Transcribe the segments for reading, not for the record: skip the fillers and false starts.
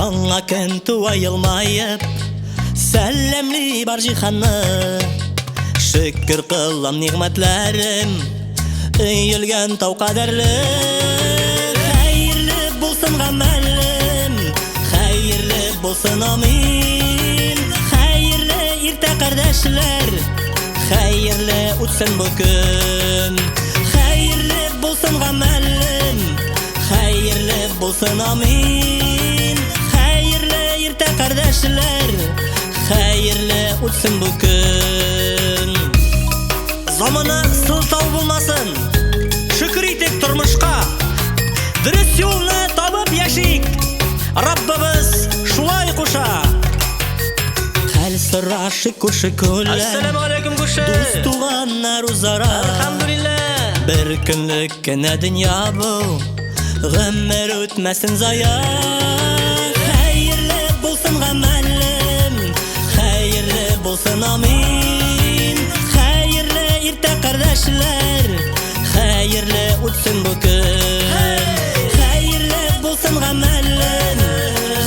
Аңа көн туа елмайып Сәлемли бар җиһанны Шөкер кылам нигъмәтләрем Өйелгән тау кадәрле Хәерле булсын гамәлем Хәерле булсын амин Хәерле иртә кардәшләр Хәерле үтсен бу көн Хәерле булсын гамәлем Хәерле булсын амин Хәерле иртә кардәшләр Хәерле үтсен бу көн Заманы сылтау булмасын Шөкер итик тормышка Дөрес юлны табып яшик Раббыбыз шулай куша Хәл сорашык күрше-күлләр Ассаламу алейкум күрше Дус туганнар үзара Әлхәмдүлилләh Бер көнлек кенә дөнья бу Гомер үтмәсен зая Хәерле булсын гамәлем Хәерле булсын амин Хәерле иртә кардәшләр Хәерле үтсен бу көн Хәерле булсын гамәлем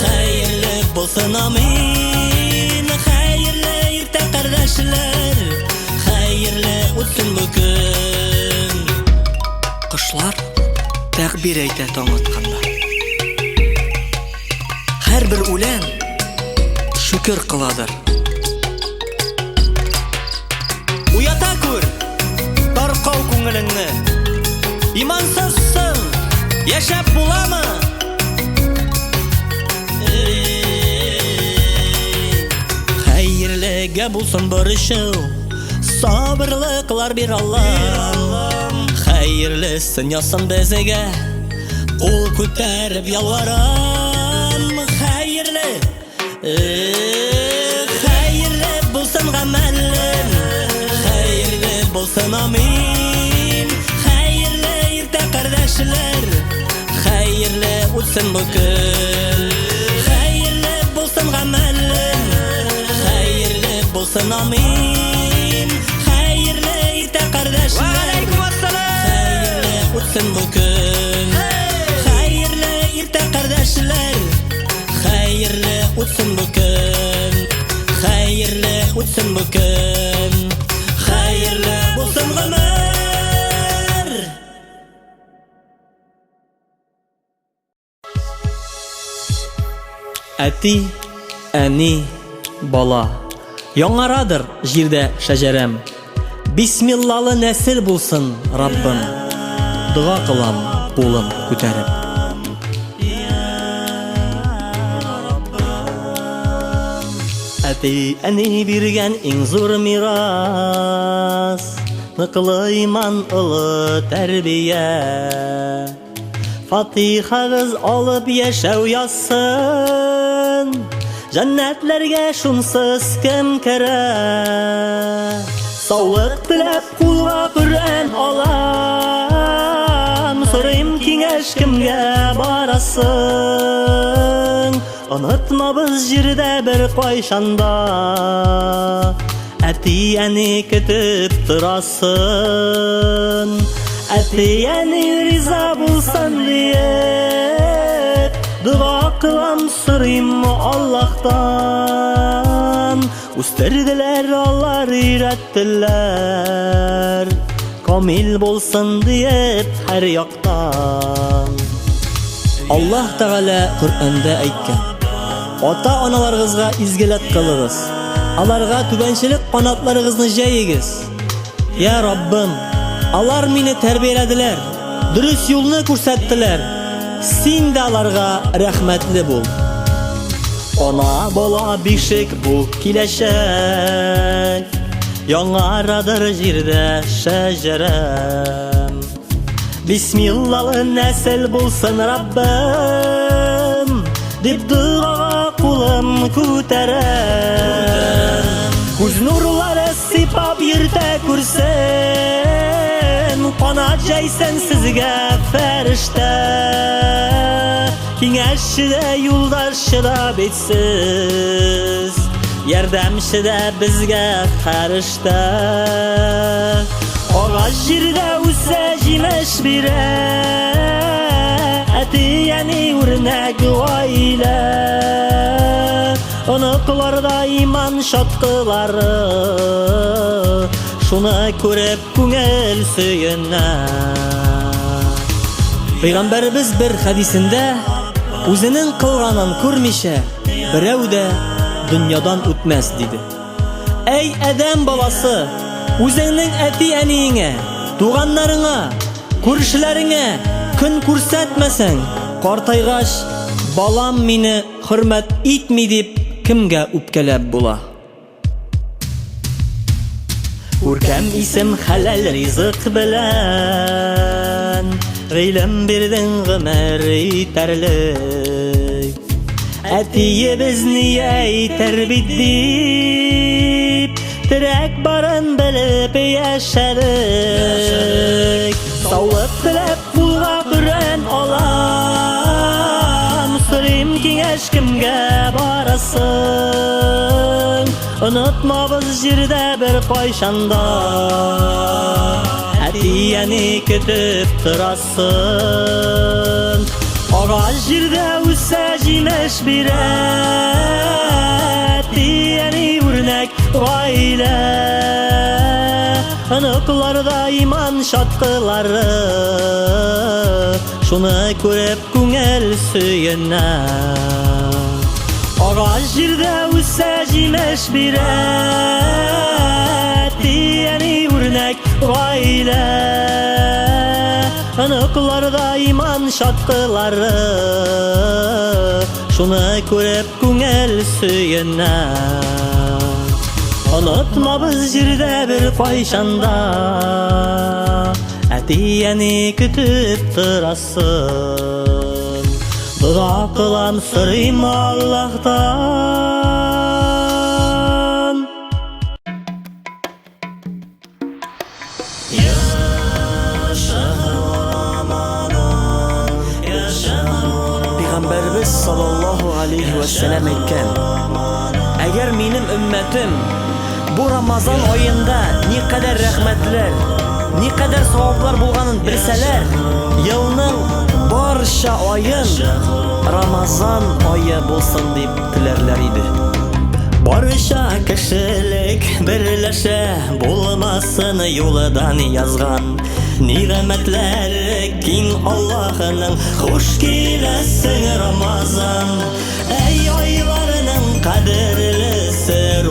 Хәерле булсын амин Хәерле иртә кардәшләр Хәерле үтсен бу көн Кошлар тәкбир әйтә таң атканда Һәрбер үлән шөкер кыладыр Уята күр таркау күңелеңне Имансызсың яшәп буламы Хәерлегә булсын борычың Сабырлыклар бир Аллам Хәерлесен ясын безгә Кул күтәреп ялварам Хәерле Хәерле булсын гамәлем Хәерле булсын амин Хәерле иртә кардәшләр Хәерле үтсен бу көн Хәерле булсын гамәлем Хәерле булсын амин Хәерле иртә кардәшләр Хәерле үтсен бу көн Хәерле иртә кардәшләр Хәерле үтсен бу көн Хәерле үтсен бу көн Хәерле булсын гомер Әти, әни, бала Яңарадыр җирдә шәҗәрәм Бисмиллалы нәсел булсын, Раббым Дуа кылам кулым күтәреп Әти, әни биргән иң зур мирас Ныклы иман, олы тәрбия Фатихагыз алып яшәү ясын Җәннәтләргә шунсыз кем керә Саулык теләп кулга Коръән алам Сорыйм киңәш кемгә барасың Онытмабыз җирдә бер кайшанда Әти, әни көтеп торасың Әти, әни риза булсын диеп Дуа кылам сорыйм Аллаһтан Үстерделәр алар өйрәттеләр Камил булсын диеп һәр яктан Аллаһ Тәгалә Коръәндә әйткән Ата-аналарыгызга изгелек кылыгыз Аларга түбәнчелек канатларыгызны җәйегез Я Раббым Алар мине тәрбияләделәр Дөрес юлны күрсәттеләр Син дә аларга рәхмәтле бул Ана бала бишек бу киләчәк Яңарадыр җирдә шәҗәрәм Бисмиллалы нәсел булсын Раббым Дип дуага кулым күтәрәм Күз нурлары сыйпап йөртә күрсен Канат җәйсен сезгә фәрештә Киңәшче дә юлдашы да битсез Ярдәмче дә безгә фәрештә Агач җирдә үсә җимеш бирә, әти-әни үрнәк гаилә. Anıklarda iman şatkıları, şuna körep küngel söyünler. Peygamberimiz bir hadisinde özünün kılganın körmüşe bireu de dünyadan ötmez dedi. Ey adam balası, özünün eti eniğine, tuğanlarına, körüşlerine kün kursetmesen, qartaygaç balam meni hürmet etmi dep kimge öpkelep bula. Urkam isim halal rizq bilen, g'ilm berdin g'imar yetarlik. Atiye bizni aytar bidip, tirak baran bilib yashadik. Sağlık tilab bulga Qur'an olam, Müslim kengash kimga borasın. Unutma biz jirda bir qo'yshanda, atiyani kutib turasın. Ağaç jirda o'ssa jemish berar, atiyani o'rnak oila. Anıklarda iman şatkıları, şunu körep küngel söyünler. Ağaç jirda o'ssa jemish berar, atiyani o'rnak oila. Anıklarda iman şatkıları, şunu körep küngel söyünler. Unutma biz jirda bir qo'yshanda, atiyani kutib turasın. Duo qilam so'rayim Allohdan. Peygamberimiz sallallahu aleyhi ve sellem aytgan, agar menim ümmetim bu Ramazan ayında ne kadar rahmetler, ne kadar savaplar bulganın bilseler, yılның barcha ayın Ramazan ayı bulsun deyip dilerler idi. Barcha kişilik birleşe bulmasın yoldan yazgan, nimetler king Allah'ının hoş kelesin Ramazan. Ey aylarının kadirlisi,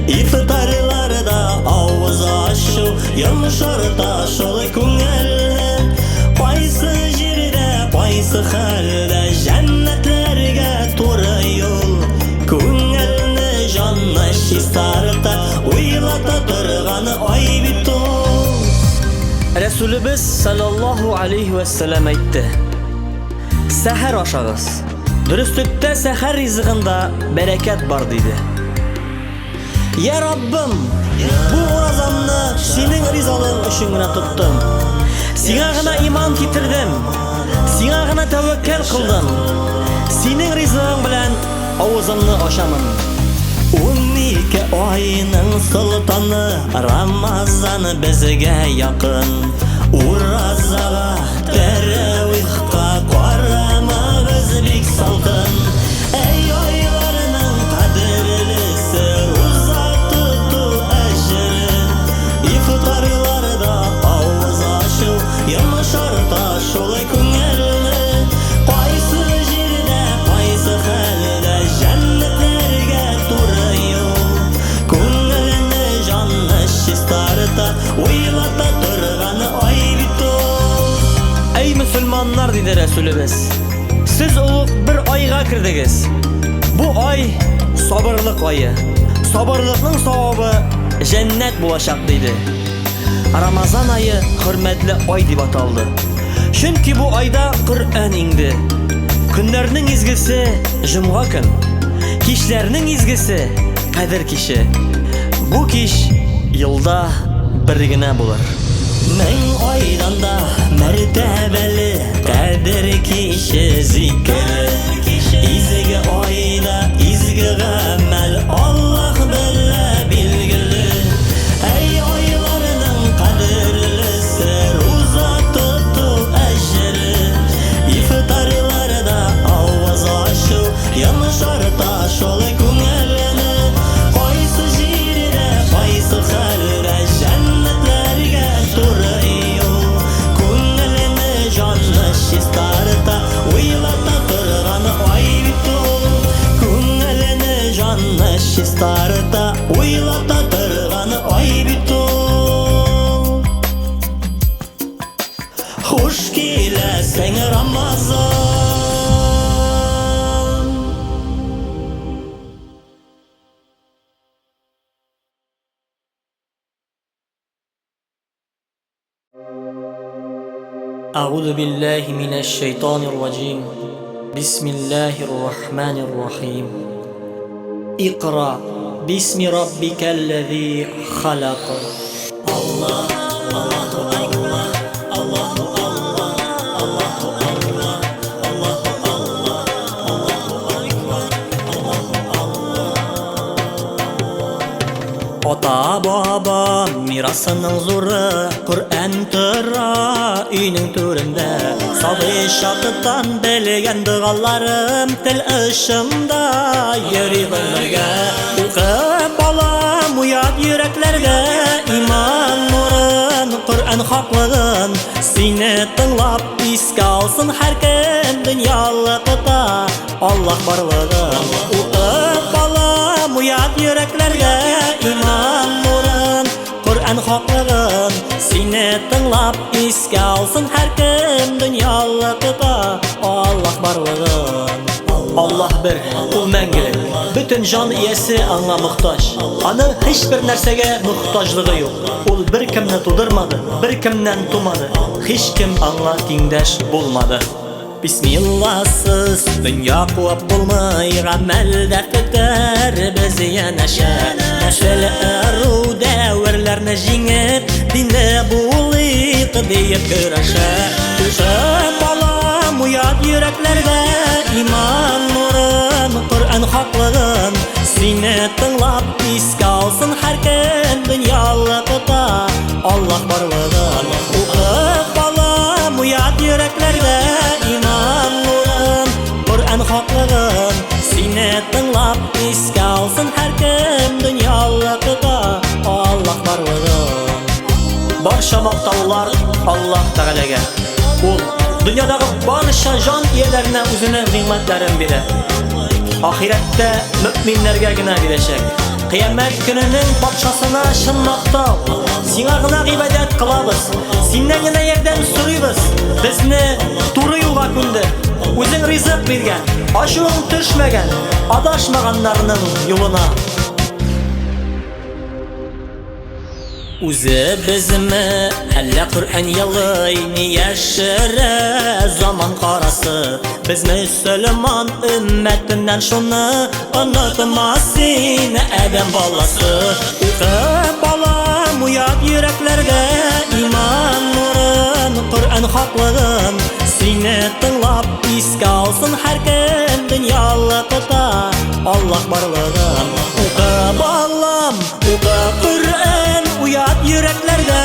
İftarlarda ağız aşu, yumşarta şol küngel. Qaysı jirde, qaysı halde cennetlerge to'ra yol. Küngelni janna şistarta, uylata turgani ay bit o. Resulübüz sallallahu aleyhi ve sellem aytdi, seher aşağız. Dürüstlükte seher rizqında bereket var dedi. Ya Rabbim, bu Ramazanni sening rizalığın üçün gina tuttum. Sina gina iman getirdim. Sina gina tavakkal qildim. Sening rizqing bilan ovuzimni ochaman. 12 oyning sultoni Ramazan bizga yaqin. Urazaga taravihga qarama biz bek salqin. Ey oylarning qadrlisi, İftarlarda ağız aşu, yumşarta şol küngelni. Qaysı jirde, qaysı halde cennetlerge to'ra yol. Küngelni janna şistarta, uylata turgani ay bit o. Ey Müslümanlar dedi Resulübüz, siz ulug' bir oyga kirdigiz. Bu ay sabırlık ayı. Sabırlıkning savabı cennet bulacak dedi. Ramazan ayı hürmetli ay deb ataldı. Çünkü bu ayda Kur'an indi. Günlerinin izgisi Cuma gün, kişlerinin izgisi Kadir kişi. Bu kiş yılda bir gine bulur. Men aydan da mertebeli Kadir kişi zikri. İzgi ayda izgi gamel Allah belle bilgili. Ey aylarının kadirlisi, roza tutu ecri. İftarlarda avaz aşu, أعوذ بالله من الشيطان الرجيم. بسم الله الرحمن الرحيم. اقرأ باسم ربك الذي خلق. الله الله أكبر. الله الله الله أكبر. الله الله الله أكبر. الله الله. Ota baba mirasının zoru Kur'an tıra üyünün türünde Salı şatıdan belgen dağlarım Tel ışımda yürüyünlerge Uqib balam uyat yüreklerge İman nurun, Kur'an haklığın Seni tınlap iske alsın her kim Dünyalıkta Allah barlığın Uqib balam uyat yüreklerge İman nurun, Kur'an haklığın Seni tınlap iske alsın her kim Dünyalıkta Allah barlığın Allah bir, ul мәңгілік Bütün can iyesi аңа muhtaç Anı hiçbir nersege muhtaçlığı yok Ol bir kimni tudurmadı, bir kimden tumadı Hiç kim аңа tengdaş bulmadı Bismillahsız dünya kuvvet bulmay Gamelde tutar bizi yanaşa Neşeli eru devirlerini jingip Dinde bulayık deyip güreşe Uşak balam uyat yüreklerge İman nurun, Kur'an haklığın Seni tınlap iske alsın her kim Dünyalıkta Allah barlığın Uqib balam uyat yüreklerge İman nurun, Kur'an haklığın Seni tınlap iske alsın her kim Dünyalıkta Allah barlığın Barşa maqtaular Allah Teala'ga Ol dünyadagi barcha jon egalarına o'zini qiymatlarini beradi. Oxiratda mu'minlargagina beracak. Qiyomat kunining podshosini shin maqtov. Senagina ibodat qilamiz. Sendangina yerdan so'raymiz. Bizni to'g'ri yo'lga ko'ndi. O'zing rizq bergan, oshun tushmagan, adashmaganlarning yo'lina Uzi bizmi halla Qur'an yalıyni yaşırı zaman qarası Biz Müslüman ümmetinden şunu unutmasın adam balası Uqib balam uyat yüreklerge iman nurun Qur'an haklığın Seni tınlap iske alsın her kim Dünyalıkta Allah barlığın Uqib balam uqib Qur'an Uyat yüreklerge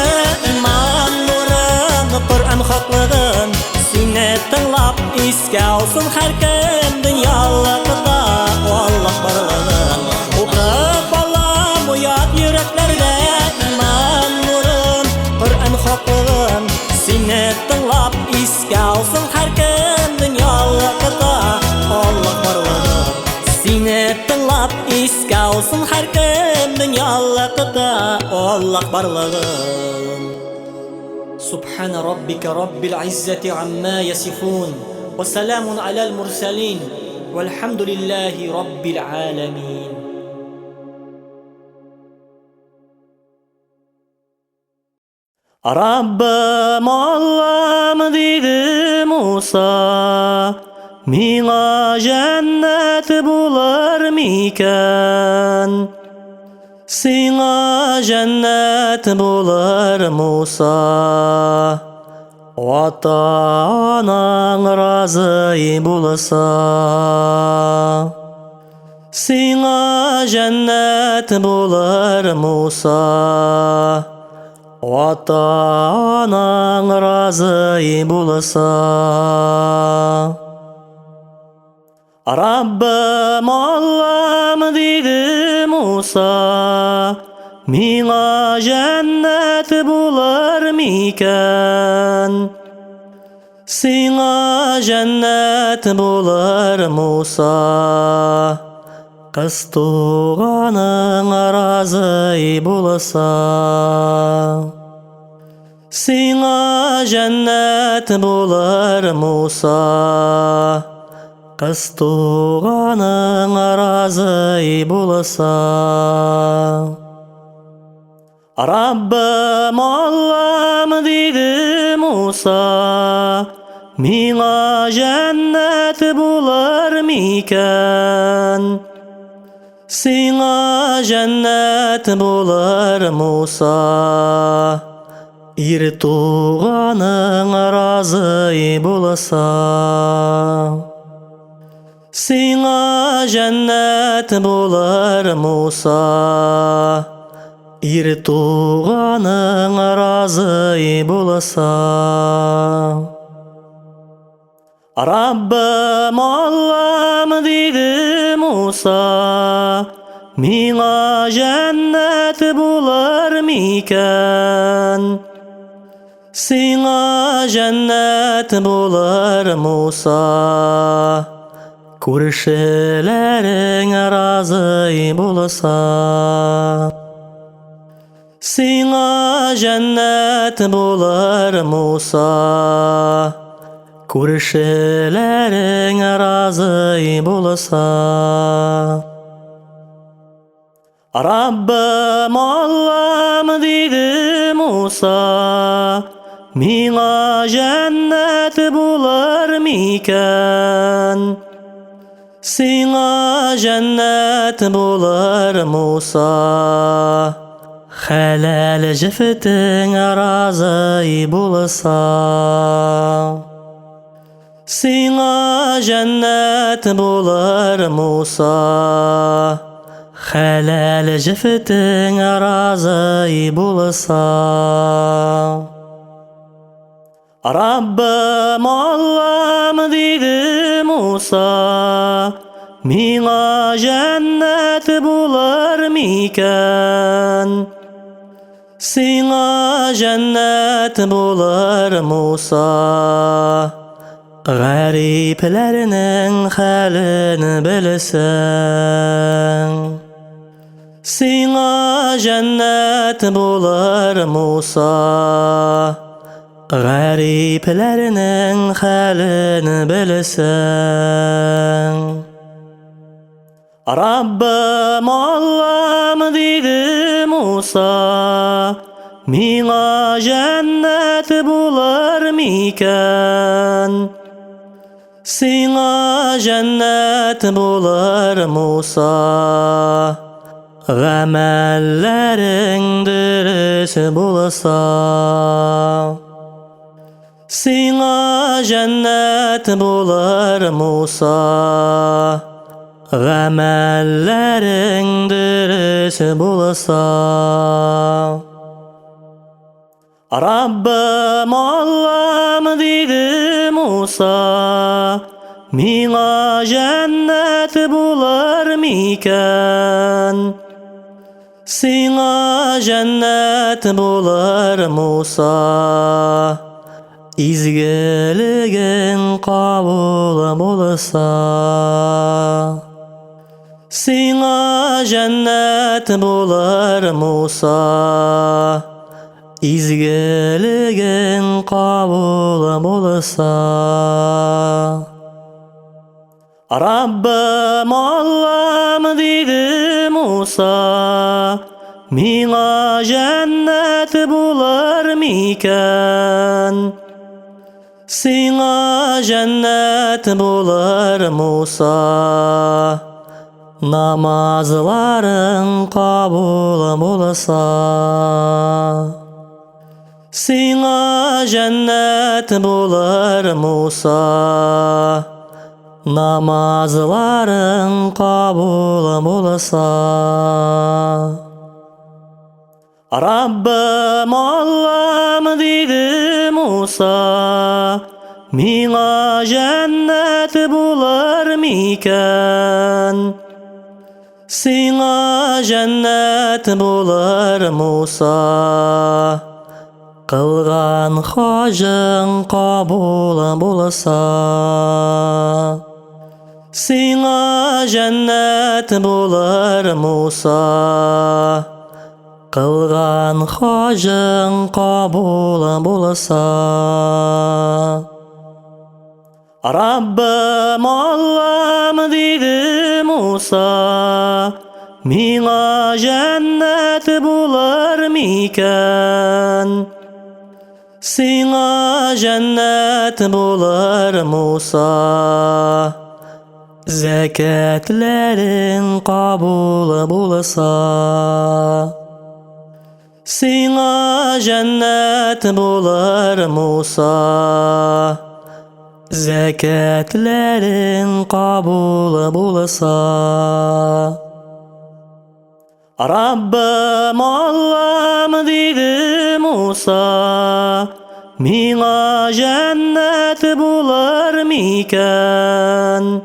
iman nurun Kur'an haklığın Seni tınlap iske alsın her kim Dünyalıkta Allah barlığın Uqib balam uyat yüreklerge iman nurun Kur'an haklığın Seni tınlap iske alsın her kim Dünyalıkta Allah barlığın Seni tınlap iske alsın her kim Dünyalıkta Allah barlığın Subhan rabbike rabbil izzeti amma yasifun Ve selamun alel mursalin Velhamdülillahi rabbil alemin Rabbim Allah'ım dedi Musa Mina cennet bular miken Sina cennet bular Musa Ata-anan razı bulsa Sina cennet bular Musa Ata-anan razı bulsa Rabbim Allah'ım dedi Musa Mina cennet bular miken Sina cennet bular Musa Kız tuğanın razı bulsa Sina cennet bular Musa Kız tuğanın razı bulsa Rabbim Allah'ım dedi Musa, Mina cennet bular miken? Sina cennet bular Musa, Ir tuğanın razı bulsa. Sina cennet bular Musa, Ir tuğanın razı bulsa. Rabbim Allah'ım dedi Musa, Mina cennet bular miken? Sina cennet bular Musa, Kurşelerin razı bulsa. Sina cennet bular Musa, Kurşelerin razı bulsa. Rabbim Allah'ım dedi Musa, Mina cennet bular miken? Sina cennet bular Musa, Helal ciftin razı bulsa. Sina cennet bular Musa, Helal ciftin razı bulsa. Rabbim Allah'ım dedi Musa, Mina cennet bular miken? Sina cennet bular Musa, Gariplerinin halini bilsen. Sina cennet bular Musa, Gariplerinin halini bilsen. Rabbim Allah'ım dedi Musa, Mina cennet bular miken? Sina cennet bular Musa, Gamellerin dürüst bulsa. Sina cennet bular Musa, Gamellerin dürüst bulsa. Rabbim Allah'ım dedi Musa, Mina cennet bular miken? Sina cennet bular Musa, İzgeligin kabul bulsa. Sina cennet bular Musa, İzgeligin kabul bulsa. Rabbim Allah'ım dedi Musa, Mina cennet bular miken? Sina cennet bular Musa, Namazların kabul bulsa. Sina cennet bular Musa, Namazların kabul bulsa. Rabbim Allah'ım dedi Musa, Mina cennet bular miken? Sina cennet bular Musa, Kılgan hacın kabul bulsa. Sina cennet bular Musa, Kılgan hacın kabul bulsa. Rabbim Allah'ım dedi Musa, Миңа жәннәт булар микән? Сиңа жәннәт булар Муса, зәкәтләрең кабул булса. Сиңа жәннәт булар Муса, зәкәтләрең кабул булса. Раббым Аллам диде Муса, миңа жәннәт булар микән?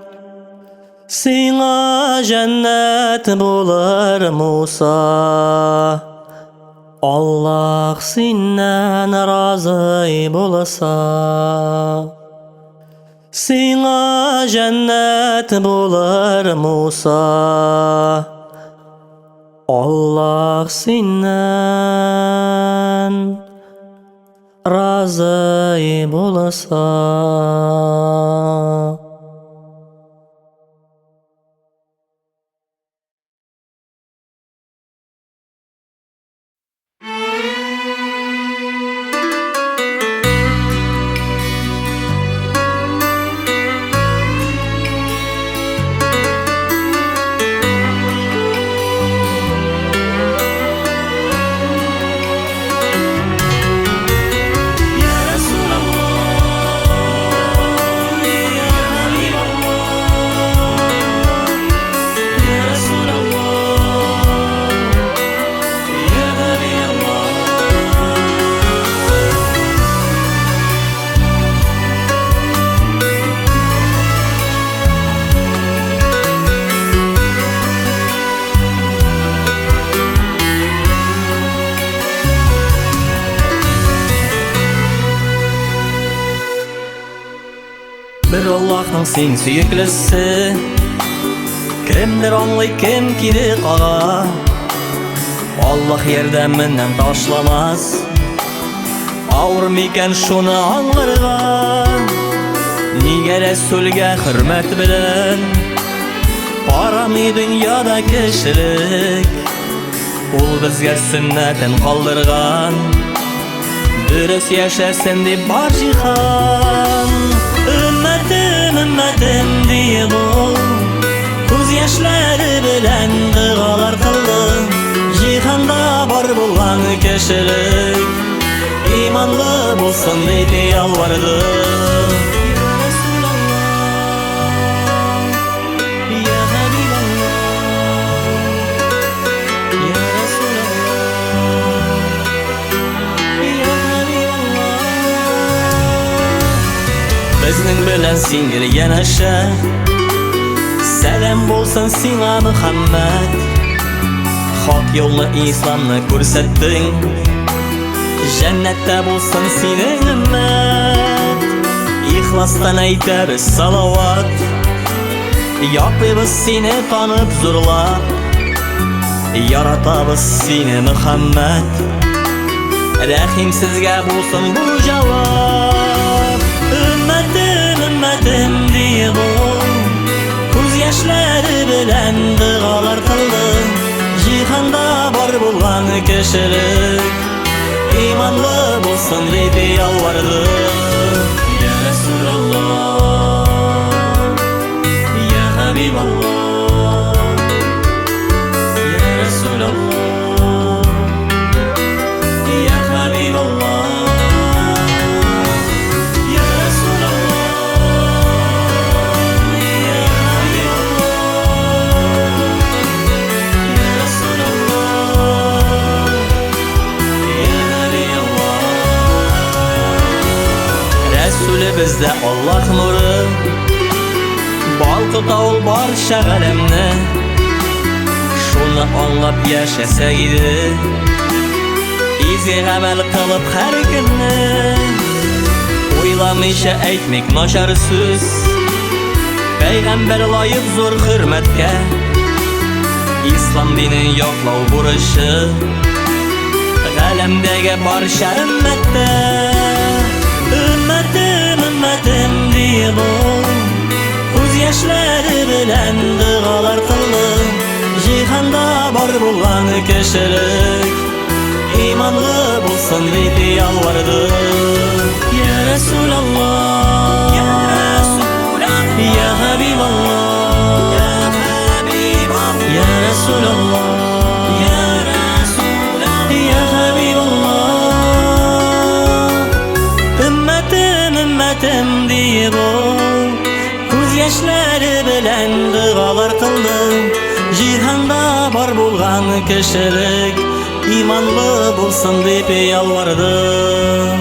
Сиңа жәннәт булар Муса, Аллаһ синнән разый булса. Сиңа жәннәт булар Муса, Аллаһ синнән разый булса. Bir Allah'ın sen süyüklüsü, kimdir anlay kim kidi kağa. Allah yerdeminden taşlamaz, ağır miken şunu anlarga. Nige Resulge hürmet bilen, parami dünyada kişilik. Ul bizge sünnetin kaldırgan, dürüst yaşasın di bar cihan. Ümmetim diye bu Kuz yaşları bilen dığalar kıldı. Cihanda var bulan kişilik İmanlı bulsun dedi yalvardı. Ya Resulallah, Ya Habiballah, Ya Resulallah, Ya Habiballah. Bizning bilen singir yanaşa, selam bolsun sina Muhammed. Hak yolunu İslam'ını ko'rsatding, jannatda bolsun sening ümmet. İxlasdan aytamiz salavat, yoqlaymiz seni tanib zo'rlab. Yaratamiz seni Muhammed, rahimsizga bolsun bu javob. Ümmetim diye bu Kuz yaşları bilen dığalar kıldı. Cihanda var bulan kişilik İmanlı bulsun dedi yalvardı. Ya Resulallah, Ya Habiballah, Ya Resulallah, Ya Habiballah. Bizde Allah nuru, balqıta ol barcha alamni. Şunu anlab yaşasaydi, izga amal qilib har kunni. O'ylamaycha aytmak noshar so'z, payg'ambar loyiq zo'r hurmatga. Islom dinin yoqlov burishi, alamdagi barcha ummatda. Ümmetim diye bu Kuz yaşları bilen dığalar kıldı. Cihanda бар булган кешелек иманлы булсын дип ялварды. Я Расулаллах, я Расулаллах, я Хабибаллах, я Хабибаллах, я Расулаллах, я Расулаллах, я Хабибаллах. Ümmetim ümmetim diye bu göz yaşları bilen dualar kıldım. Cihanda var bulgan kişilik imanlı bulsun deyip yalvardım.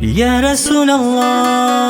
Ya Resulallah.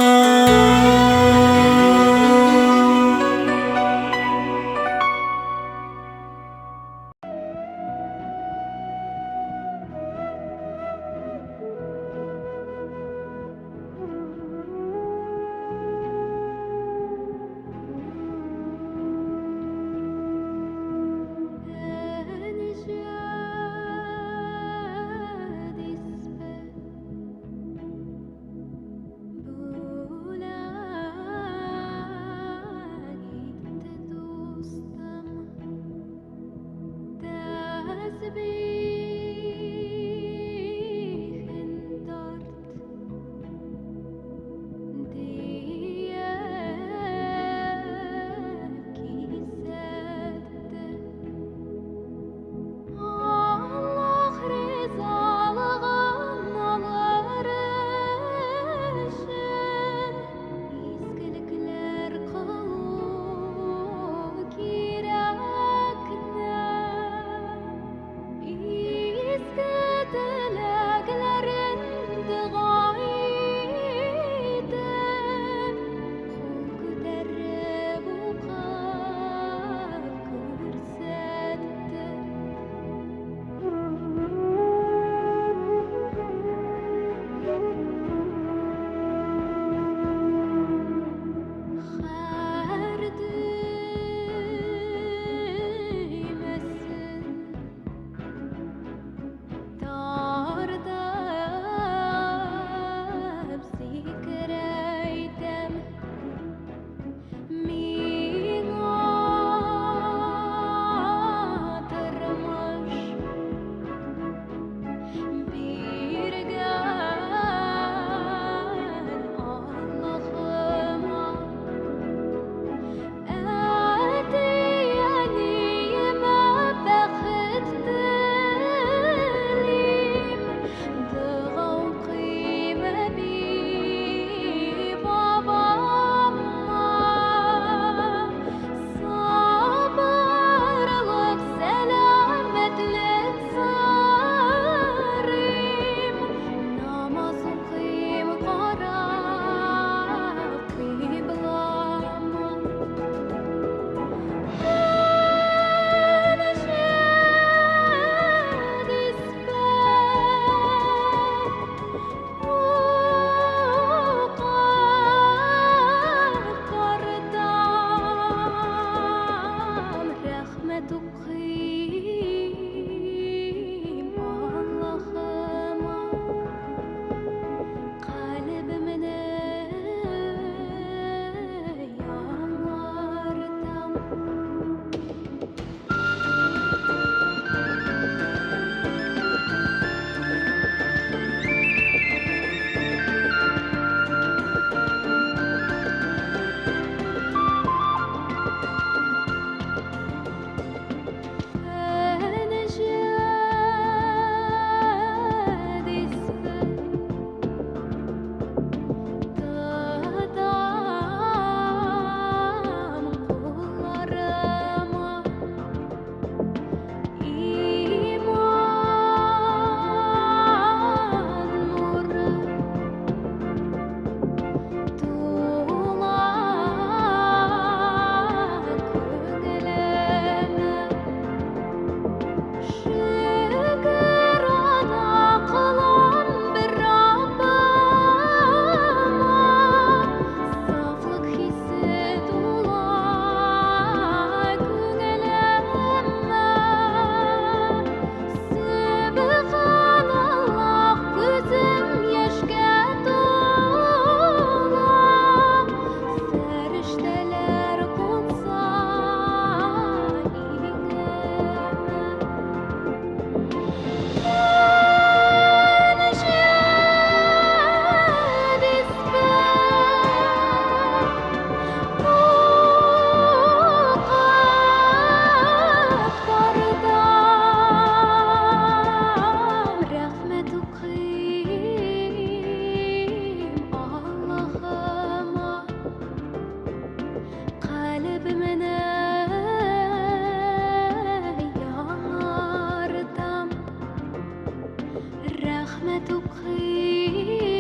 تقيم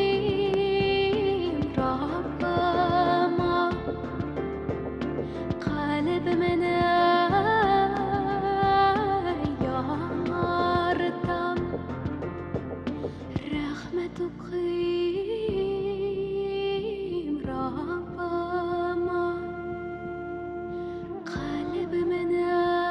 ربما قلب منايا مرتم رحمة تقيم ربما قلب منايا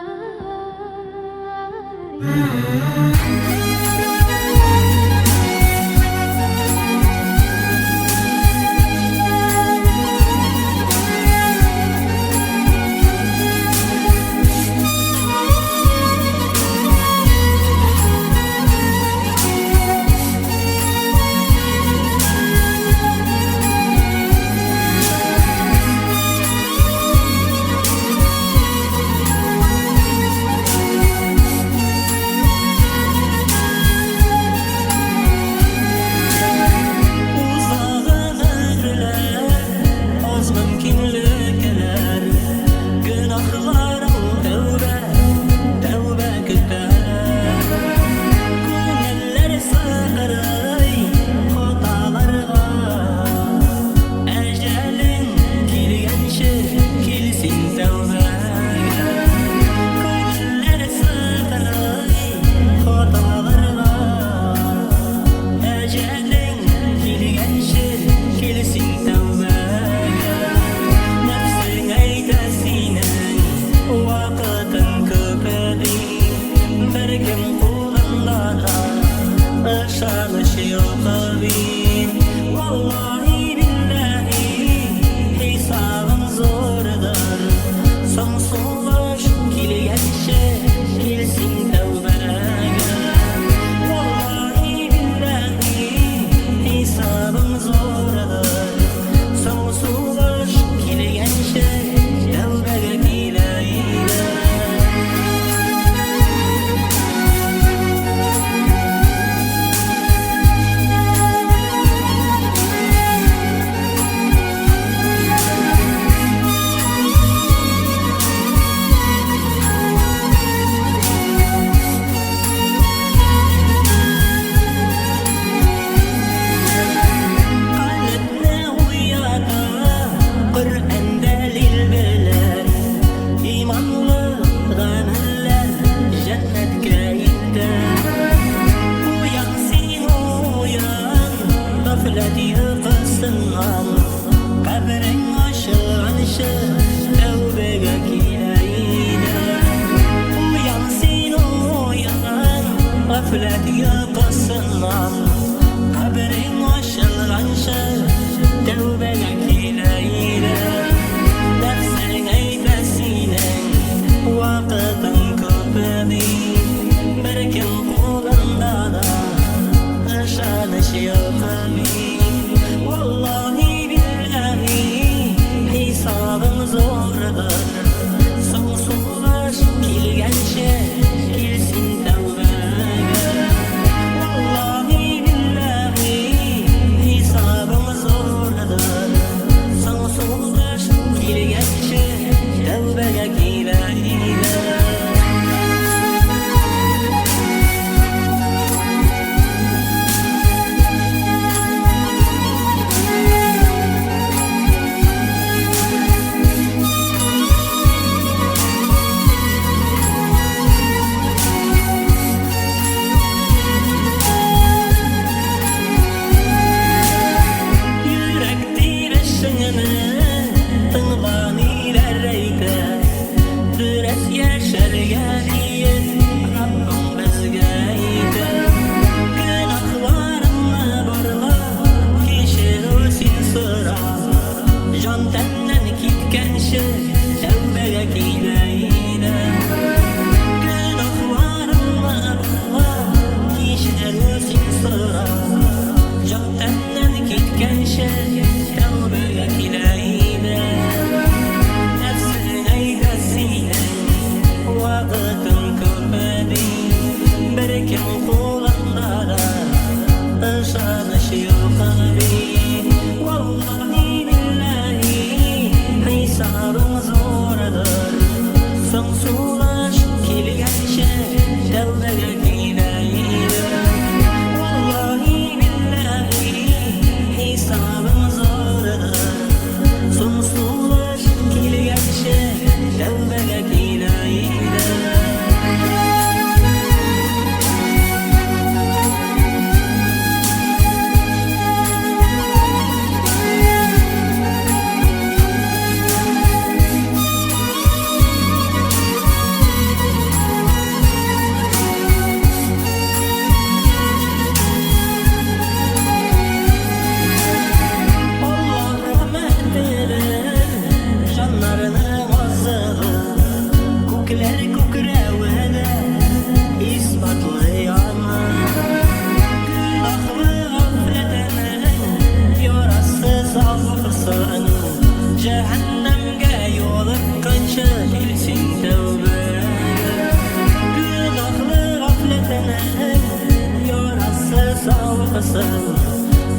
olmasın.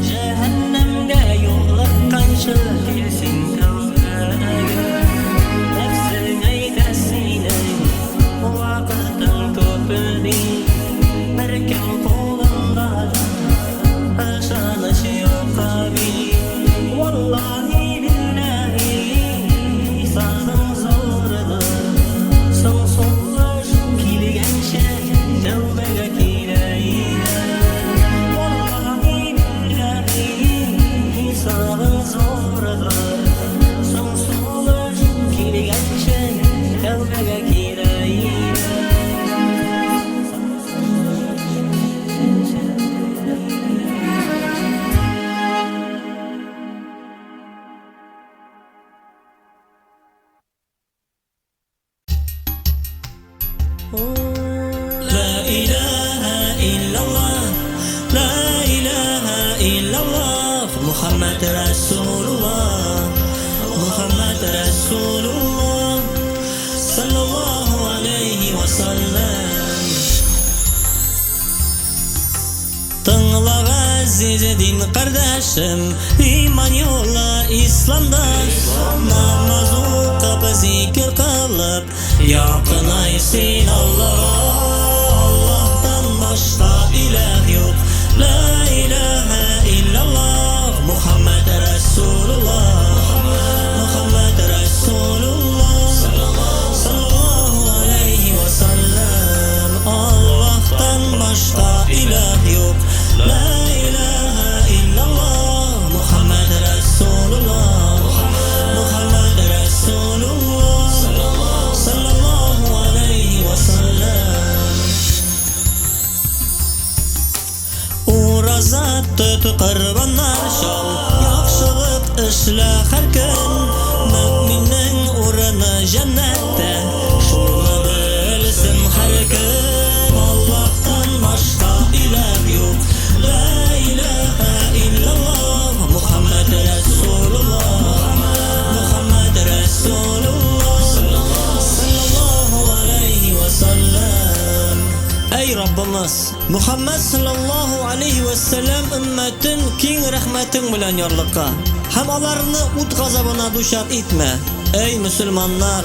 Cehennemde yollaqqancha kelsin tavbaga. Nefsin eytesine vaqtin ko'pildi. Bir kim qo'lida ishonish yo'q abi. Vallahi billahi hisobim zo'rdir. So'ng so'zlash kelgancha tavbaga kelaydi. Vallahi billahi hisobim zo'rdir. So'ng so'zlash kelgancha tavbaga kelaydi. La ilahe illallah, la ilahe illallah, Muhammed Resulullah, Muhammed Resulullah, sallallahu aleyhi ve sellem. Tınla aziz din kardeşim, iman yolla İslam'dan. Namaz okuyup zikir kılıp yakınaysin Allah'a. Allah'tan başka ilah yok. La ilahe illallah, Muhammed Resulullah, Muhammed Resulullah, sallallahu aleyhi ve sellem. Allah'tan başka ilah yok. La ilahe illallah, Muhammed Resulullah, Muhammed Resulullah, sallallahu aleyhi ve sellem. Urazat tut qurbanlar şal, yaxşılık işle her gün. Müminin uğrunu cennette, şunu bilsin her gün. Allah'tan başka ilah yok. La ilahe illallah, Muhammed Resulullah, Muhammed Resulullah, sallallahu aleyhi ve sellem. Ey Rabbimiz, Muhammed sallallahu aleyhi ve sellem ümmetin king rahmetin bilen yarlıkka. Hem alarını ut gazabına duşar etme. Ey Müslümanlar,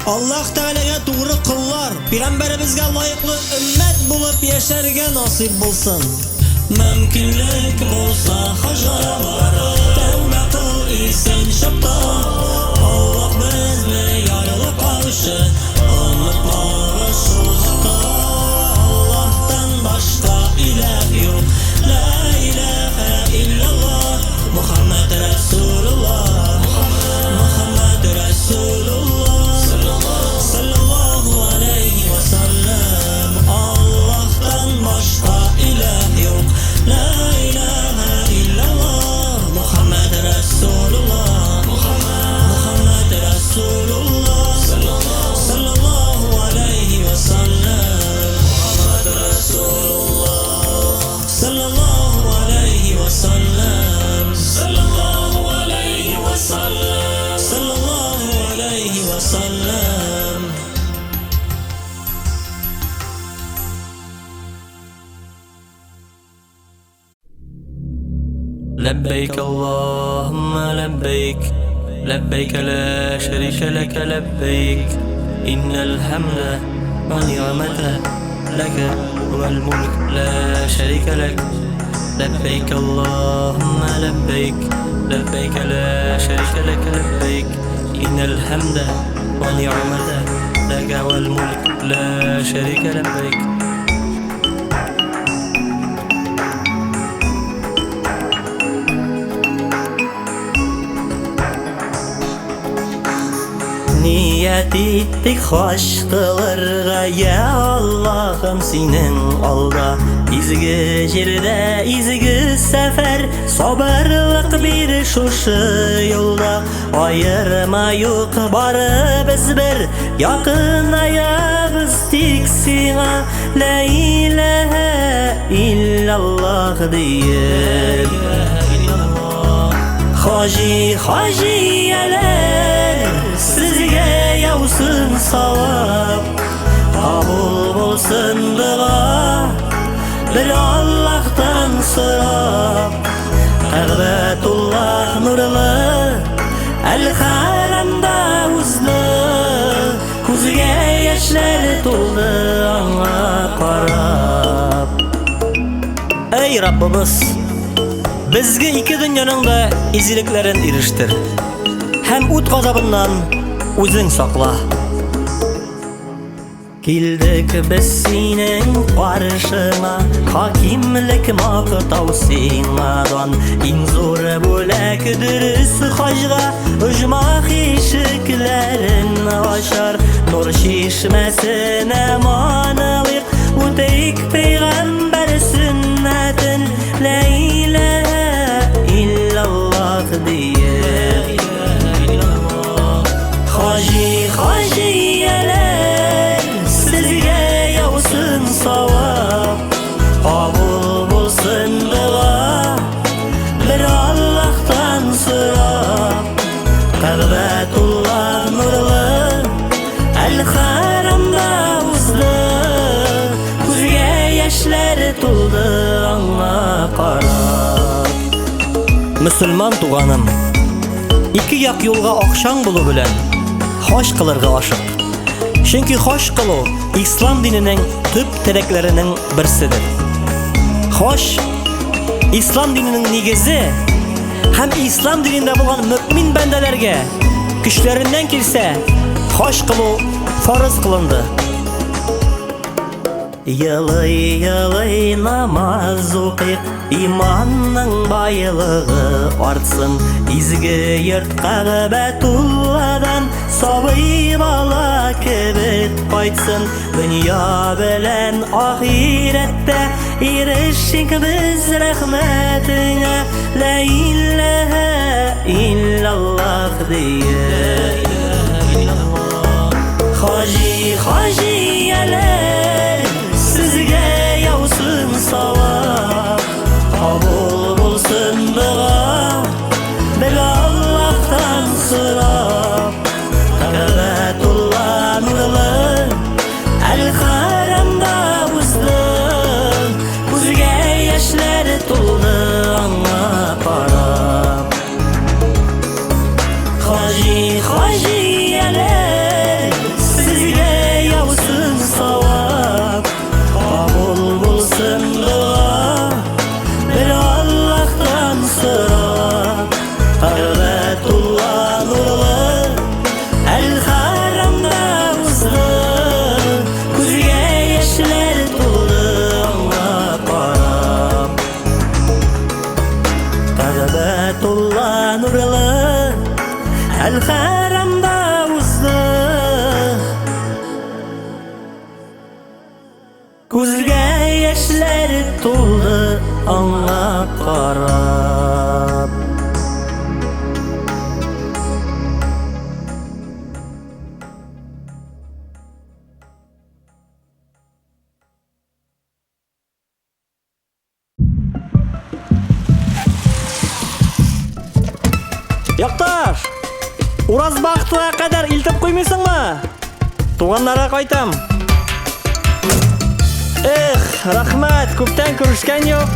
Allah Teala'ya doğru kıllar, Peygamberimizge layıklı ümmet bulup yaşarga nasip bulsun. Mümkünlük bulsa hacılara, tevbe kıl isen şapta. Allah bizle yarlı karşı, unutmağız şu hata. Allah'tan başka ilah yok. La ilahe illallah, Muhammed Resulullah, Muhammed Resulullah, sallallahu aleyhi ve sellem. Allah'tan başka ilah yok. La ilahe illallah, Muhammed Resulullah, Muhammed Resulullah, sallallahu aleyhi ve sellem. Muhammed Resulullah, sallallahu aleyhi ve sellem, sallallahu aleyhi ve sellem, sallallahu aleyhi ve sellem. لبيك اللهم لبيك لبيك لا شريك لك لبيك إن الحمد والنعمة لك والملك لا شريك لك لبيك اللهم لبيك لبيك لا شريك لك لبيك إن الحمد والنعمة لك والملك لا شريك لبيك. Niyet ettik hoş kılırga ya Allah'ım senin alda. İzgi jirde izgi sefer, sabırlık bir şuşu yolda. Ayırma yok barı biz bir, yakınayağız tik sana. La ilahe illallah deyip Haji hajiyeler sizge yavsun savab, kabul bulsun dua. bir Allah'tan sırap. Ka'batullah nurlı, el-haramda uzlu, ko'ziga yoshlar to'ldi anga qarab. Ey Rabbimiz, bizga iki dunyoning da iziliklerini erishtir. Hem o't g'azabından o'zing saqla. Keldik biz sening qarshingga, hokimlik maqtov sendan. Eng zo'r bo'lakdir hojga, ujmoq eshiklarini ochar. Nur chishmasini monaliq, o'tayik payg'ambar sunnatin. La ilaha illalloh deyik. Hojiyalar, sizga yog'sin savob, qabul bo'lsin duo, bir Allohdan so'rab. Ka'batullah nurli, el-haramda uzli, ko'ziga yoshlar to'ldi anga qarab. Musulmon tuganim, iki yak yo'lga oqshon bulu bilan hoş qilirga oshiq. Chunki hoş qilu islom dinining tub tiraklarining birsidir. Xo'sh, islom dinining negizi ham islom dinida bo'lgan mu'min bandalarga kuchlaridan kelsa hoş qilu farz qilindi. Yılay namaz o'qiq, imonning boyligi ortsin. Izgi yurt Ka'batullahdan sobiy bola kibit qaytsin. Dunyo bilan oxiratda erishik biz rahmatinga. La ilaha illalloh deyik. Hojiyalar, sizga yog'sin savob, qabul bo'lsin duo, bir Allohdan so'rab. Ka'batullah nurli, el-haramda uzli, ko'ziga yoshlar to'ldi anga qarab. Hojiyalar, sizga yog'sin savob, qabul bo'lsin duo, bir Allohdan so'rab. Ka'batullah nurli, el-haramda uzli, ko'ziga yoshlar to'ldi anga qarab. Ka'batullah nurli, el-haramda uzli, ko'ziga yoshlar to'ldi anga qarab. Yoqtosh, Uraz vaqtiga qadar iltib qo'ymaysingmi? Tug'anlarga qaytam. Rahmat, ko'pdan ko'rishgan yo'q.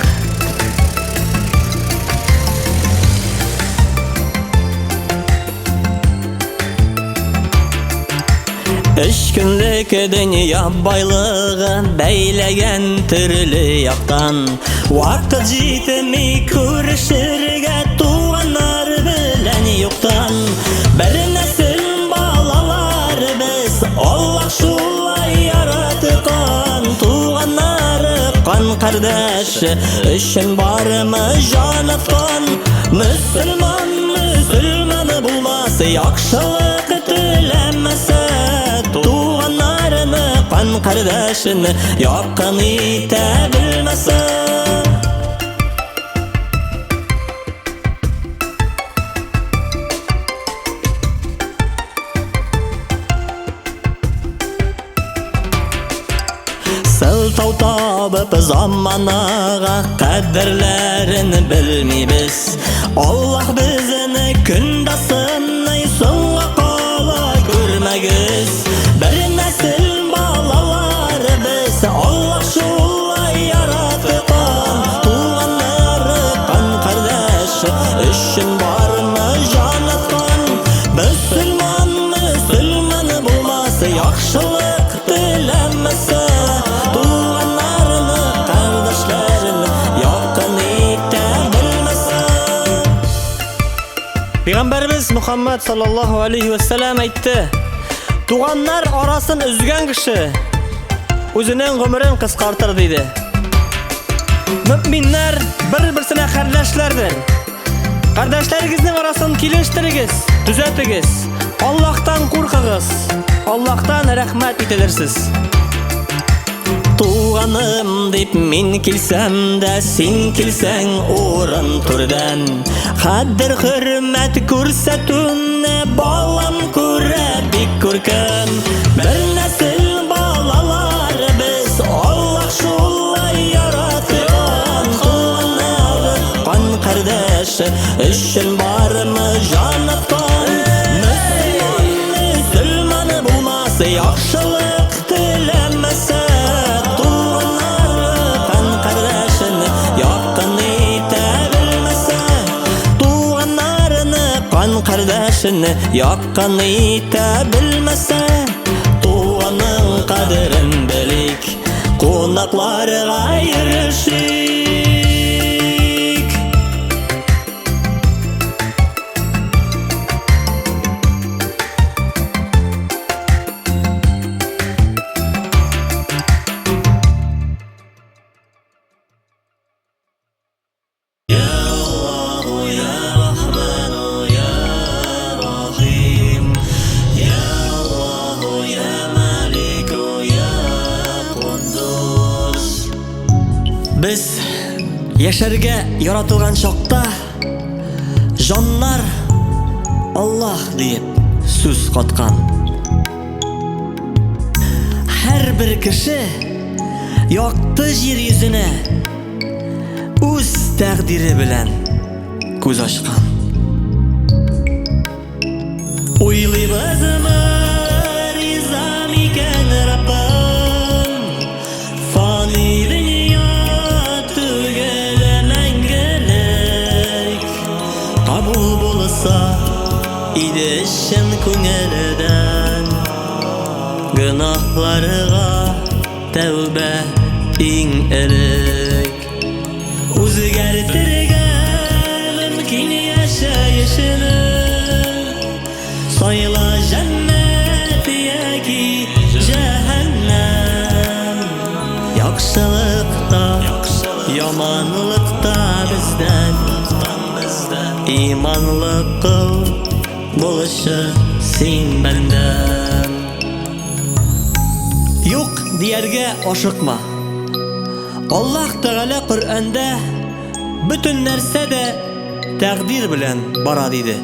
Üç günlük dünya baylığı beyleyen türlü yaktan. Vakit jitmi görüşürge tuğanlar bilen yoktan. Bir nesil balalar biz Allah şulay yaratkan. Tuğanlar kan kardeş üçün var mı janatkan. Müslümanı bulması yakşılık tilemese. Tuğanlarını kan kardeşini yakın ite bilmese. Sıltav tabıp zamanağa kaderlerini bilmeybiz. Allah bizini kündasını songa kala görmegiz. Bir nesil balalar biz Allah şulay yarattı. Peygamberimiz Muhammed sallallahu aleyhi ve sellem aytdı. Tuğanlar araсын üzgen kişi özünün ömrün kıskartır dedi. Müminler bir-birsine kardeşlerdir. Kardeşlerinizin arasını kileştiriniz, düzeltiniz. Allah'tan korkınız. Allah'tan rahmet etilirsiz. Tuğanım deyip min kilsem de sen kilsen orun turdan. Kadir hürmet kursetun balam kure bik kurkan. Bir nesil balalar biz Allah şullay yaratgan. Tuğanlar kan kardeş işin var mı janatkan. Müslüman bulması yaxşılık dilemese. Kardeşini yakkan ite bilmese tuğanın kaderin bilik konaklarga yürüşük. Biz yaşarga yaratılgan şokta jonlar Allah deyip söz katkan. Her bir kişi yaktı yeryüzüne öz takdiri bilen göz açkan. Uylaybızmı rizam iken Rabbim fani dünya kabul bulsa idişin künelden. Günahlarga tevbe in erek. O'zgartirgan mümkün yaşayışını sayla cennet yoki cehennem. Yaxshilikda yomonlikda bizden imanlı kıl buluşu sen benden. Yok diyerge aşıkma. Allah Teala Kur'an'da bütün nerse de takdir bilen bara dedi.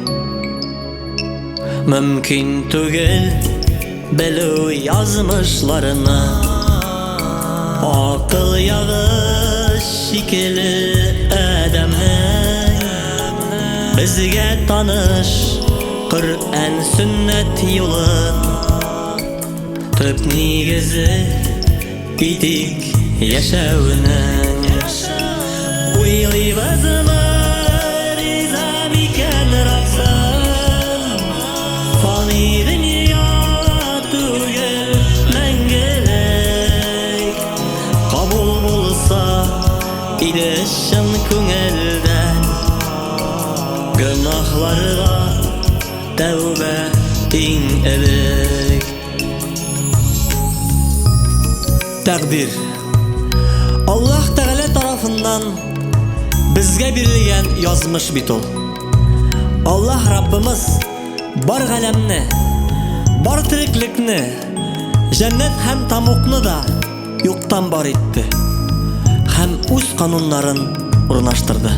Mümkün tügül belu yazmışlarını akıl yağış şekili adamın. Bizge tanış Kur'an sünnet yolun tüp nigizi idik yaşavının. Uylaybızmı rizam iken Rabbim fani dünya tügül mengelek. Kabul bulsa idişin künelden. Günahlarga tevbe in erek. Takdir Allah Teala tarafından bizge berilgan yazmış bit ol. Allah Rabbimiz bar galamni, bar tiriklikni, cennet hem tamukni da yoktan bar etdi. Hem öz kanunların urnaştırdı.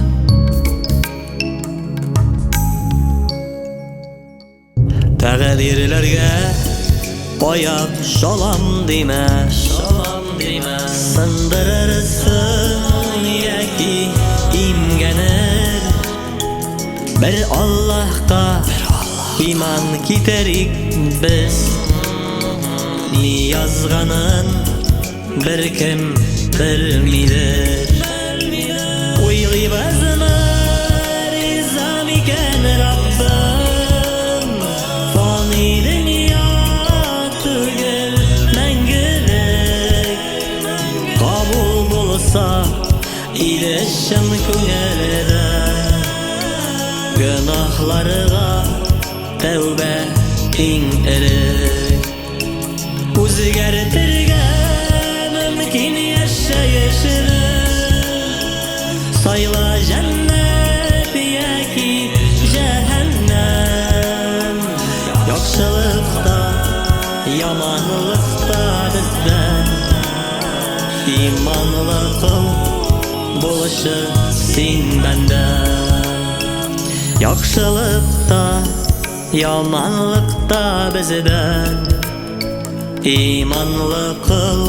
Takdirlerge ayak şalam deme, sındırırsın yaki imgener. Bir Allah'ka iman kiterik biz. Ni yazganın bir kim bilmidir. Uylaybızmı rizam iken Rabbim fani dünya tügül mengelek. Kabul bulsa idişin künelden. Günahlarıga tövbe iň erik Özgertirge mümkin yaşayışını Sayla cennet yaki cehennem Yaxşılıkta, yamanlıkta bizden İmanlı kıl buluşu sen benden Yaxşılıkta, yamanlıkta bizden İmanlı kıl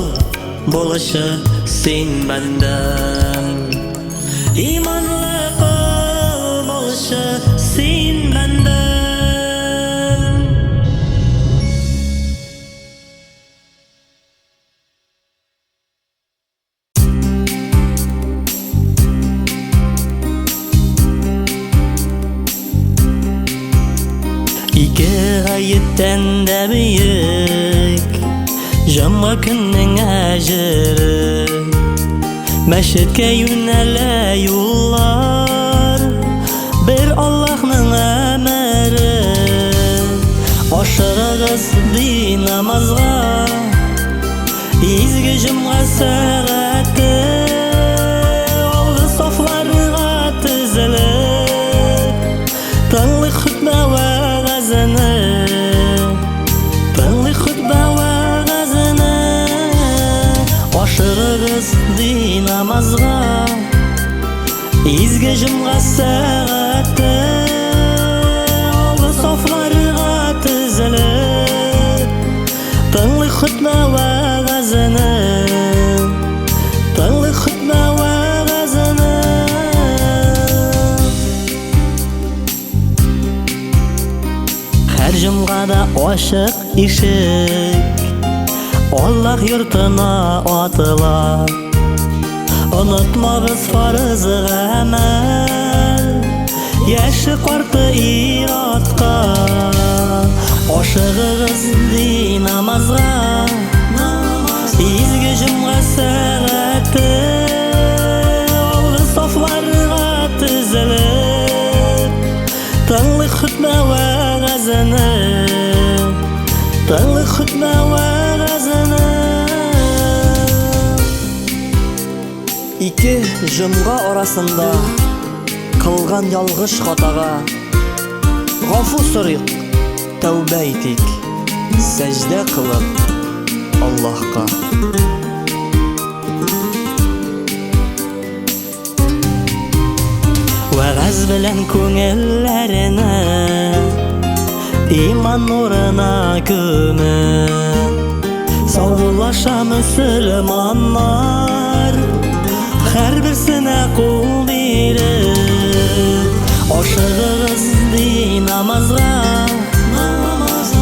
buluşu sen benden İmanlı kıl buluşu sen benden İki gayetten de büyük Cuma günün ecri Meşitke yönele yollar Bir Allah'ın emri Aşırığız bir namazga İzgi cuma saati Oldu soflarga tizilip Tanlı hutbe ve gazını Tanlı hutbe ve gazını Aşırığız bir namazga İzgi cuma saati Oldu soflarga tizilip Tanlı hutbe ve gazını Tanlı hutbe ve gazını Her cumgada aşık işik Allah yurtuna atıla Unutmağız farzı emel Yaşı qartı iratqa Aşığız di namazga İzgi cumga saati Oldu soflarga tizilip Tanlı hutbe ve gazını Tanlı hutbe ve gazını İki cumga arasında Kılgan yalgış hataga Gafu soruq Tövbe etik Secde kılıp Allah'ka Vağaz bilen köngüllerini İman nuruna gömüp Savrulaşa müslümanlar Her birsine kul berip Aşığız di namazga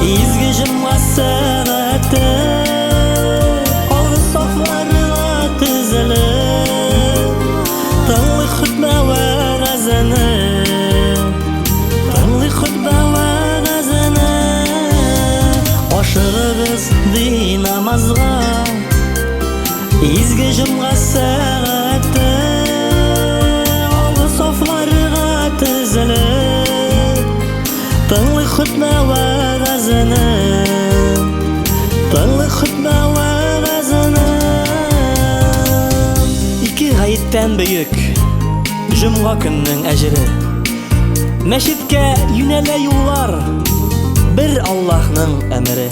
İzgi cuma saati Oldu soflarga tizilip Tanlı hutbe ve gazını Tanlı hutbe ve gazını Aşığız di namazga İzgi cuma saati Oldu soflarga tizilip Tanlı hutbe ve gazını Tanlı hutbe ve gazını İki gayitten büyük Cuma günün ecri Meşitke yönele yollar Bir Allah'ın emri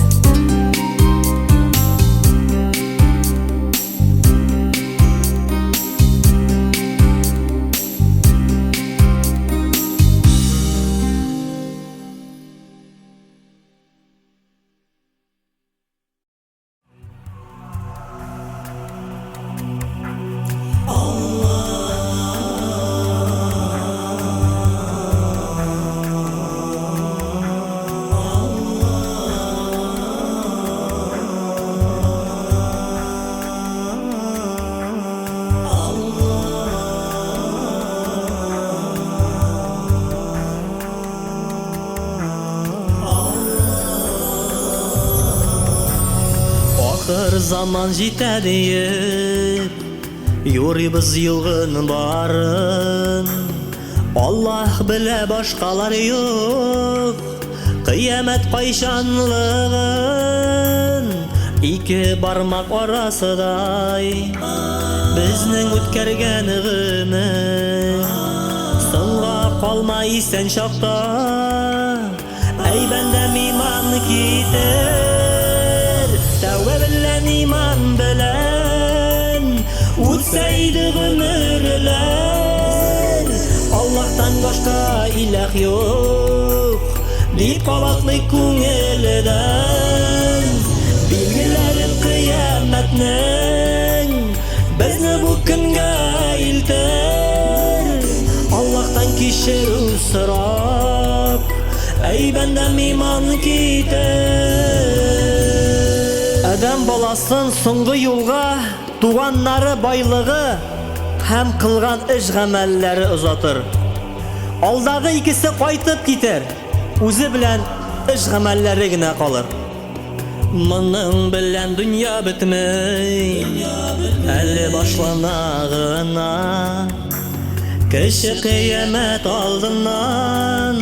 Ahir zaman jitadi deyip Yuribız yılgın barın Allah bilä başqalar yok. Kıyamet qayşanlığın iki barmak arasıday. Bizning o'tkərgənimiz Songa qalmay sen şaqda. Ey bendem iman kitir, tavbe bilen iman bilen o'tsaydi ömürler. Allah'tan başka ilah yok deyip qavatlı ko'ngildan. Bilgileri kıyametning bizni bu kunga iltir. Allah'tan kechiruv so'rab, ey bendem iman kitir. Adam balasın soңгы yolga tuğanları baylığı hem kılgan iş gamelleri uzatır. Aldağı ikisi qaytıp gider. O'zi bilen iş gamelleri gine kalır. Мұның білән dünya bitmey, әлі başlanağına. Кеше kıyamet aldından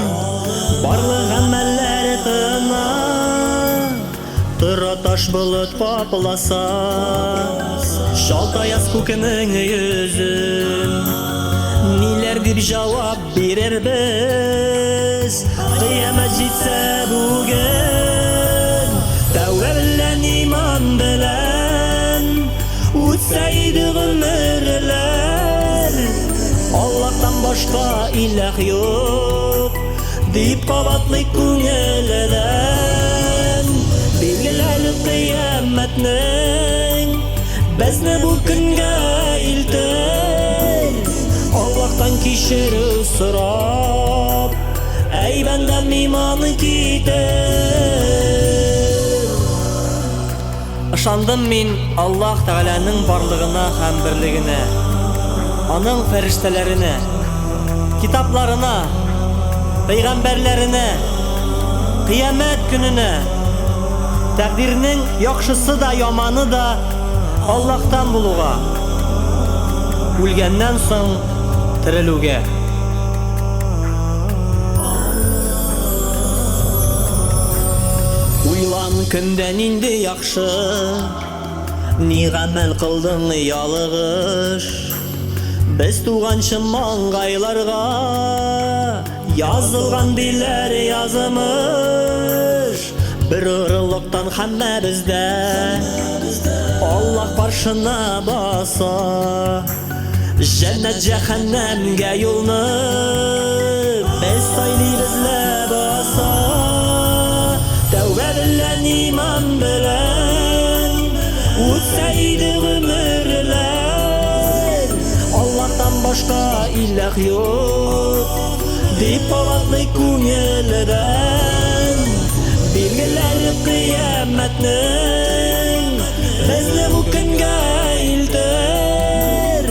барлык әмәлләре тына. Тыра таш bulut капласа, шалтаяс күкнең yüzün. Ниләр дип җавап бирербез, кыямет җитсә бүген. Tavbe bilen iman bilen o'tsaydi ömürler. Allah'tan başka ilah yok deyip qavatlı ko'ngildan. Belgileri kıyametning bizni bu kunga iltir. Allah'tan kechiruv so'rab, ey bendem iman kitir. Ышандым мин Аллаһ Тәгаләнең барлыгына һәм берлегенә, аның фәрештәләренә, китапларына, пәйгамбәрләренә, кыямәт көненә. Тәкъдирнең яхшысы да, яманы да Аллаһтан булуга, үлгәннән соң терелүгә. Уйлан көндән инде яхшы, ни гамәл кылдың ялыгыш. Без туганчы маңгайларга язылган диләр язымыш. Bir ырылыктан һәммә бездә Аллаһ каршына баса. Җәннәт җәһәннәмгә юлны без сайлыйбыз ләбаса. Tavbe bilen iman bilen o'tsaydi ömürler. Allah'tan başka ilah yok deyip qavatlı ko'ngildan. Belgileri kıyametning bizni bu kunga iltir.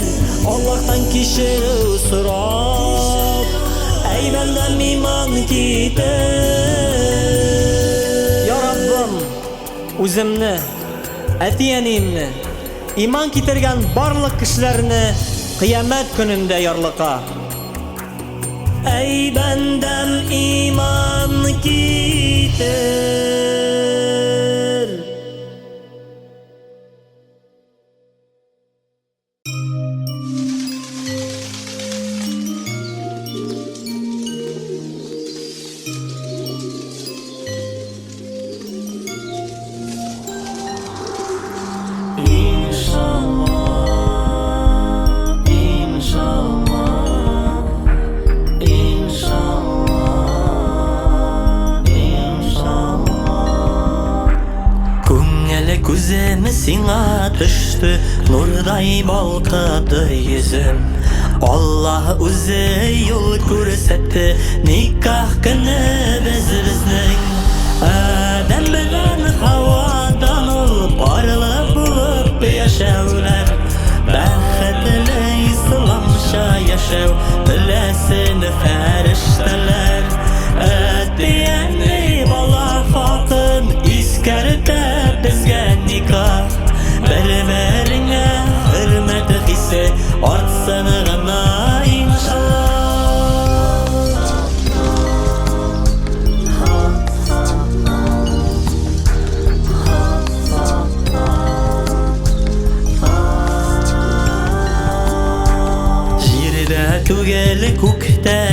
Allah'tan kechiruv so'rab, ey bendem iman kitir. Үземне, әтиәниемне, иман китергән барлык кешеләрне кыямәт көнендә ярлыка. Ey bendem iman kitir. Күземі сиңа түшті, нурдай балқыды yüzüm. Allah o'zi yo'l ko'rsatdi, nikah kuni bizning. Adam bilan havodan ol, porliq bo'lib yashawlar. Baxtli islomcha yashaw, bilasin farishtalar. Atiyani bola xotin iskarta bizga nikah. Bir-biriga hurmat hisse ortsin g'ana inshaalloh. Кешелек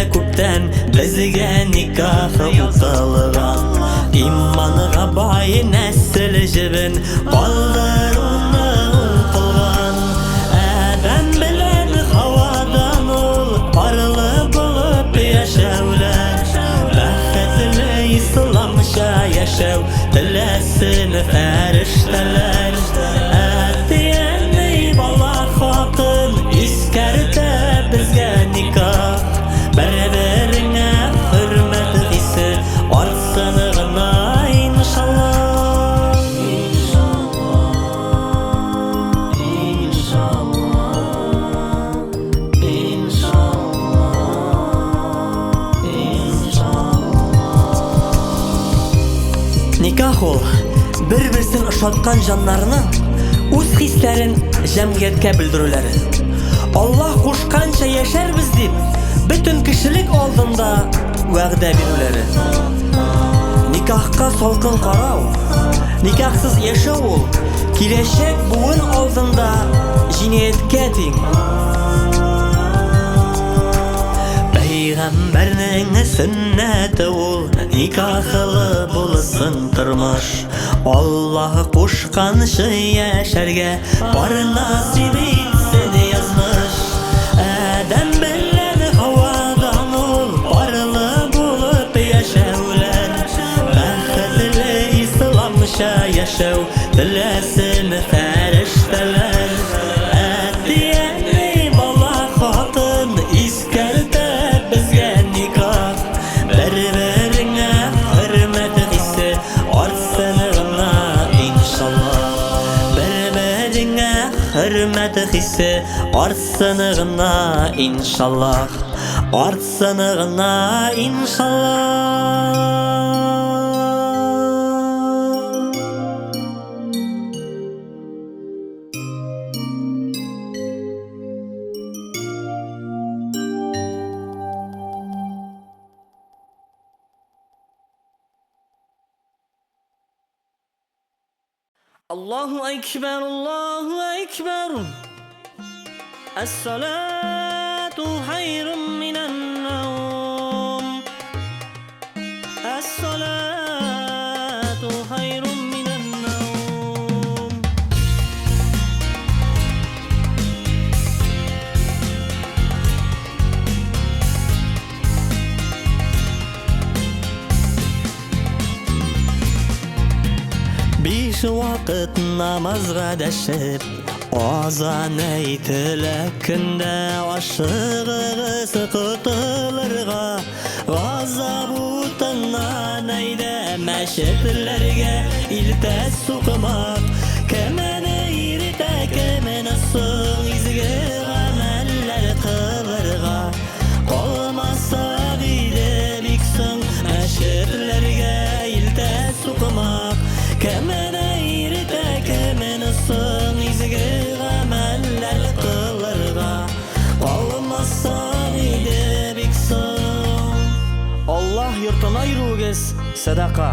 күктән безгә никах укылган. Иманга бай нәсел җебен калдыруны укылган. Адәм белән һавадан ул парлы булып яшәүләр. Бәхетле исламча яшәү теләсен фәрештәләр. Әтиәнне бала хатын искәртә безгә никах. Бер-береңә хөрмәт хисе артсын гына иншаллах. Никах ул бер-берсен ошаткан җаннарның үз хисләрен җәмгыятькә белдерүләре. Аллаһ кушканча яшәрбез дип бөтен кешелек алдында вәгъдә бирүләре. Никахка салкын карау, никахсыз яшәү ул киләчәк буын алдында җинаяткә тиң. Пәйгамбәрнең сөннәте ул никахлы булсын тормыш. Аллаһ кушканча яшәргә бар насип итсен язмыш. Адәм белән һавадан ул парлы булып яшәүләр. Бәхетле исламча яшәү теләсен фәрештәләр. Әтиәнне бала хатын искәртә безгә никах. Бер-береңә хөрмәт хисе артсын гына иншаллах. Бер-береңә хөрмәт хисе артсын гына иншаллах. Артсын гына иншаллах. Allahu Ekber, Allahu Ekber. Es-salatu hayrun minen nevm. Es-salatu hayrun minen nevm. Beş vakit namazga dәшеп, азан әйтелә көндә ашыгыгыз кытылырга. Газап утыннан әйдә мәчетләргә илтә сукмак. Кемене иртә кемене соң изге гамәлләр кылырга. Калмаса иде бик соң мәчетләргә илтә сукмак. Кемене иртә кемене соң изге гамәлләр кылырга. Калмаса иде бик соң. Аллаһ йортына йөрүгез садака.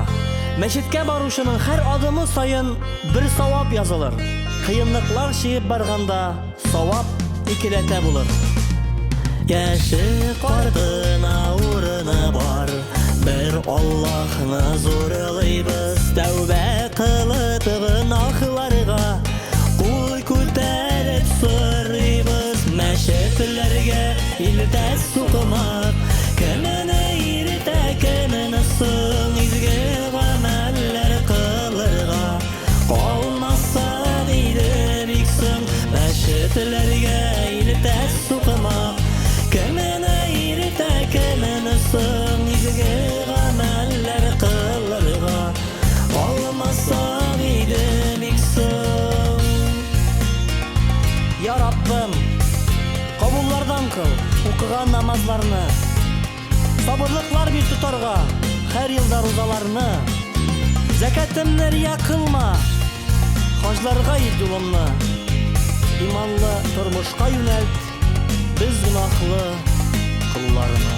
Мәчеткә баручының һәр адымы сайын бер савап язылыр. Кыенлыклар чыгып барганда савап икеләтә булыр. Яши картына урыны бар. Бер Аллаһны зурлыйбыз, тәүбә кылып гынахларга. Кул күтәреп сорыйбыз, мәчетләргә илтә сукмак. Кемене иртә кемене соң изге гамәлләр кылырга. Калмаса иде бик соң мәчетләргә илтә сукмак. Кемене иртә кемене соң изге гамәлләр кылырга. Калмаса иде бик соң. Я Раббым, кабуллардан кыл укыган намазларны. Сабырлыклар бир тутарга һәр елда розаларны. Закатымны рия кылма, хаҗларга ит юлымны. Иманлы тормышка юнәлт без гынахлы кулларны.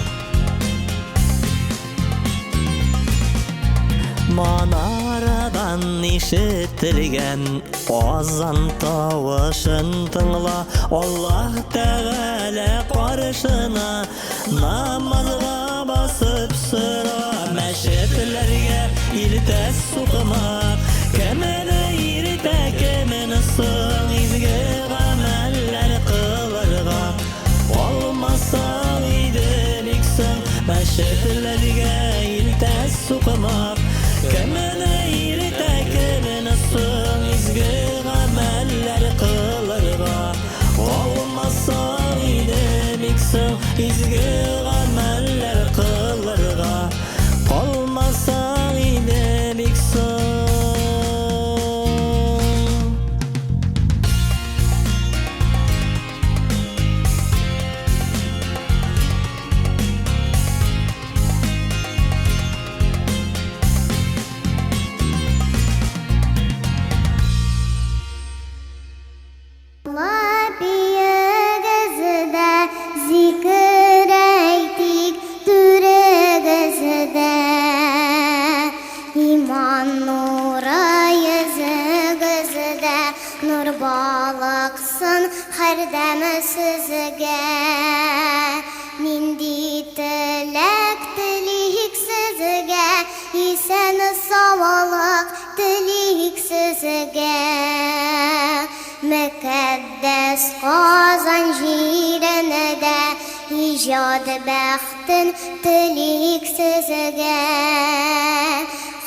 Манарада Җирдән ишетелгән азан тавышын тыңла, Аллаһ Тәгалә каршына намазга басып сора. Мәчетләргә илтә сукмак, кемене иртә, кемене соң изге гамәлләр кылырга. Olmasa iде бик соң мәчетләргә илтә сукмак, кемене иртә, кемене соң изге гамәлләр кылырга. Olmasa иде бик соң изге гамәлләр кылырга. Olmasa иде бик соң. Labiyegizde zikir eytik türegizde, İman nuru yüzügizde, nur balıksın her dem sizge. Nindi tilek tilik sizge, isen sağlık tilik sizge. Mükəddes Qazan jirinde icad bəxtin tilik sizge.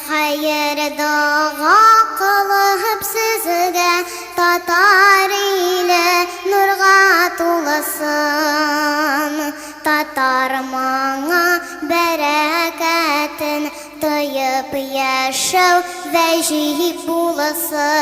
Hayır dağa qılıb sizge, Tatar ile nurga tulasın. Tatar mana bərəkətin tıyıb yaşav vəcih bulasın.